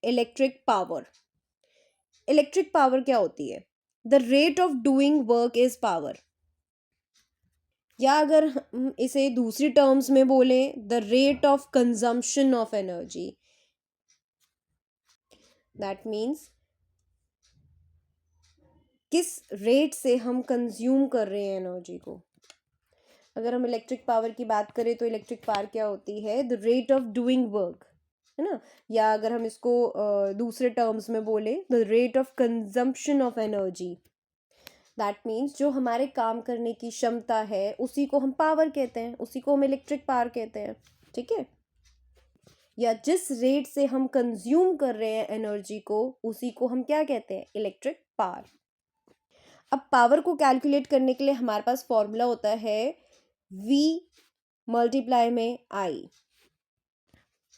Electric power. Electric power क्या होती है? The rate of doing work is power, या अगर हम इसे दूसरी टर्म्स में बोले, the rate of consumption of energy. That means किस रेट से हम कंज्यूम कर रहे हैं एनर्जी को। अगर हम इलेक्ट्रिक पावर की बात करें तो इलेक्ट्रिक पावर क्या होती है? The rate of doing work, है ना। या अगर हम इसको दूसरे टर्म्स में बोले, the rate of consumption of energy. That means जो हमारे काम करने की क्षमता है उसी को हम पावर कहते हैं, उसी को हम इलेक्ट्रिक पावर कहते हैं, ठीक है। या जिस रेट से हम कंज्यूम कर रहे हैं एनर्जी को उसी को हम क्या कहते हैं? Electric power. अब पावर को कैलकुलेट करने के लिए हमारे पास फॉर्मूला होता है V मल्टीप्लाई में I।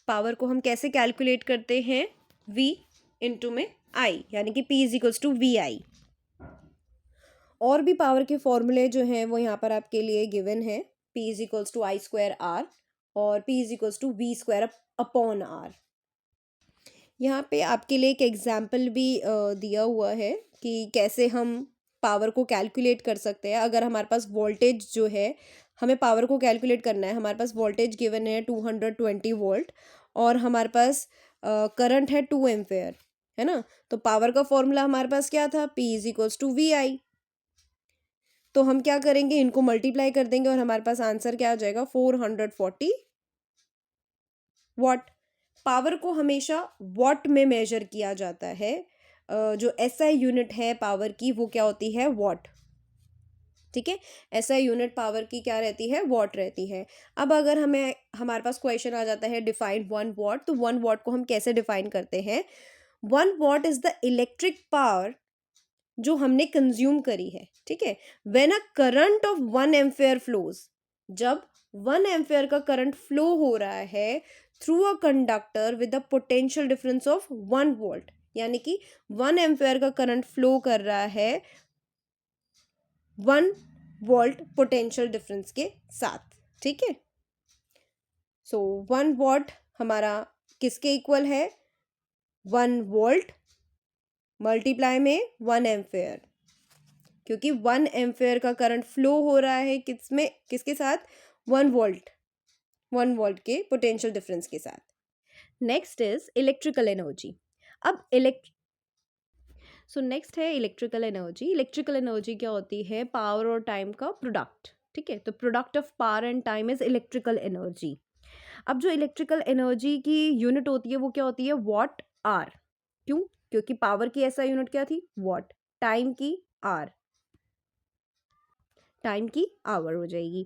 पावर को हम कैसे कैलकुलेट करते हैं? V इंटू में I, यानी कि P is equals to VI। और भी पावर के फॉर्मूले जो हैं वो यहाँ पर आपके लिए गिवन है। P is equals to I square R और P is equals to V square upon R। यहाँ पे आपके लिए एक एग्जाम्पल भी दिया हुआ है कि कैसे हम पावर को कैलकुलेट कर सकते हैं। अगर हमारे पास वोल्टेज जो है, हमें पावर को कैलकुलेट करना है, हमारे पास वोल्टेज गिवन है 220 वोल्ट और हमारे पास करंट है 2 एम्पेयर, है ना। तो पावर का फॉर्मूला हमारे पास क्या था? P is equals to VI। तो हम क्या करेंगे? इनको मल्टीप्लाई कर देंगे और हमारे पास आंसर क्या आ जाएगा? 440 वॉट। पावर को हमेशा वॉट में मेजर किया जाता है। जो SI यूनिट है पावर की वो क्या होती है? वॉट, ठीक है। SI यूनिट पावर की क्या रहती है? वॉट रहती है। अब अगर हमारे पास क्वेश्चन आ जाता है डिफाइन 1 वॉट, तो 1 वॉट को हम कैसे डिफाइन करते हैं? 1 what is the electric power जो हमने कंज्यूम करी है, ठीक है। When a current of 1 ampere flows, जब 1 एम्पेयर का करंट फ्लो हो रहा है through a conductor with a potential difference of 1 volt, यानी कि 1 एम्पेयर का करंट फ्लो कर रहा है 1 वोल्ट पोटेंशियल डिफरेंस के साथ, ठीक है। सो 1 वॉट हमारा किसके इक्वल है? 1 वोल्ट मल्टीप्लाई में 1 एम्पेयर, क्योंकि 1 एम्पेयर का करंट फ्लो हो रहा है किसके साथ? 1 वोल्ट के पोटेंशियल डिफरेंस के साथ। Next is electrical energy. अब नेक्स्ट है इलेक्ट्रिकल एनर्जी। इलेक्ट्रिकल एनर्जी क्या होती है? पावर और टाइम का प्रोडक्ट, ठीक है। तो product of power and time is electrical energy. अब जो इलेक्ट्रिकल एनर्जी की यूनिट होती है वो क्या होती है? Watt hour. क्यों? क्योंकि पावर की ऐसा यूनिट क्या थी? वॉट। टाइम की आर, टाइम की आवर हो जाएगी।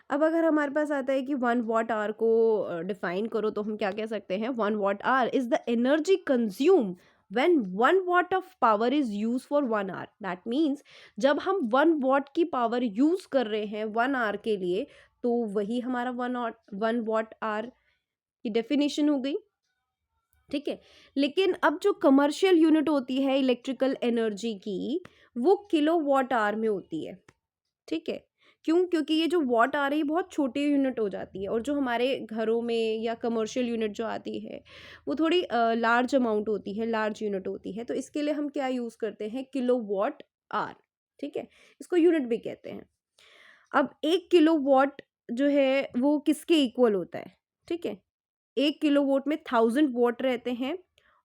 अब अगर हमारे पास आता है कि 1 वॉट आवर को डिफाइन करो, तो हम क्या कह सकते हैं? 1 watt hour is the energy consume when 1 watt of power is used for 1 hour। that means जब हम 1 watt की पावर यूज कर रहे हैं 1 hour के लिए, तो वही हमारा 1 watt hour की डेफिनेशन हो गई, ठीक है। लेकिन अब जो कमर्शियल यूनिट होती है इलेक्ट्रिकल एनर्जी की, वो किलो वॉट आवर में होती है, ठीक है। क्यों? क्योंकि ये जो वॉट आ रही है बहुत छोटी यूनिट हो जाती है, और जो हमारे घरों में या कमर्शियल यूनिट जो आती है वो थोड़ी लार्ज अमाउंट होती है, लार्ज यूनिट होती है। तो इसके लिए हम क्या यूज़ करते हैं? किलो वॉट आर, ठीक है। इसको यूनिट भी कहते हैं। अब 1 किलो वॉट जो है वो किसके इक्वल होता है? ठीक है, 1 किलो वॉट में 1000 वॉट रहते हैं,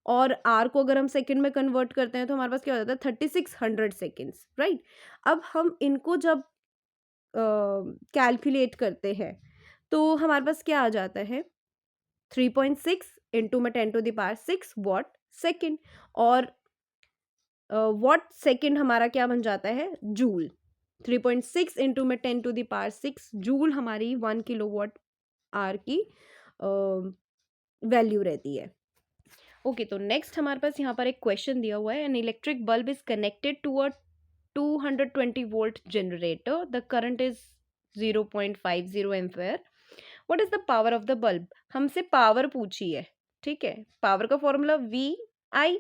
और आर को अगर हम सेकंड में कन्वर्ट करते हैं तो हमारे पास क्या हो जाता है? 3600 सेकेंड्स, राइट। अब हम इनको जब कैलकुलेट करते हैं तो हमारे पास क्या आ जाता है? 3.6 इंटू में 10⁻6 वॉट सेकेंड, और वॉट सेकेंड हमारा क्या बन जाता है? जूल। 3.6 इंटू में 10⁻6 जूल हमारी 1 किलो वॉट आर की वैल्यू रहती है। ओके, तो नेक्स्ट हमारे पास यहाँ पर एक क्वेश्चन दिया हुआ है। An electric bulb is connected to a 220 volt generator. The current is 0.50 ampere. What is the power of the bulb? हमसे पावर पूछी है, ठीक है। पावर का फॉर्मूला VI।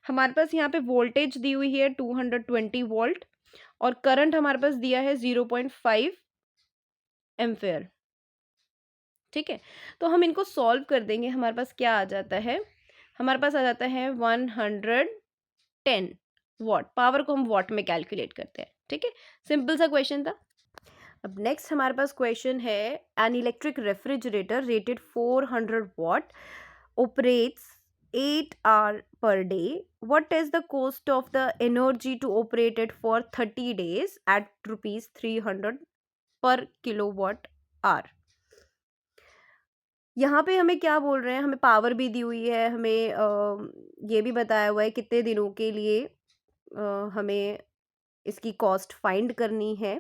हमारे पास यहाँ पे वोल्टेज दी हुई है 220 वोल्ट, और करंट हमारे पास दिया है 0.5 एम्पेयर, ठीक है? तो हम इनको सॉल्व कर देंगे, हमारे पास क्या आ जाता है, हमारे पास आ जाता है 110 वॉट। पावर को हम वॉट में कैलकुलेट करते हैं, ठीक है? सिंपल सा क्वेश्चन था। अब नेक्स्ट हमारे पास क्वेश्चन है, an electric refrigerator rated 400 what operates 8 hour per day. What is the cost of the energy to operate it for 30 days at rupees 300 per kilowatt hour? यहाँ पे हमें क्या बोल रहे हैं, हमें पावर भी दी हुई है, हमें ये भी बताया हुआ है कितने दिनों के लिए हमें इसकी कॉस्ट फाइंड करनी है।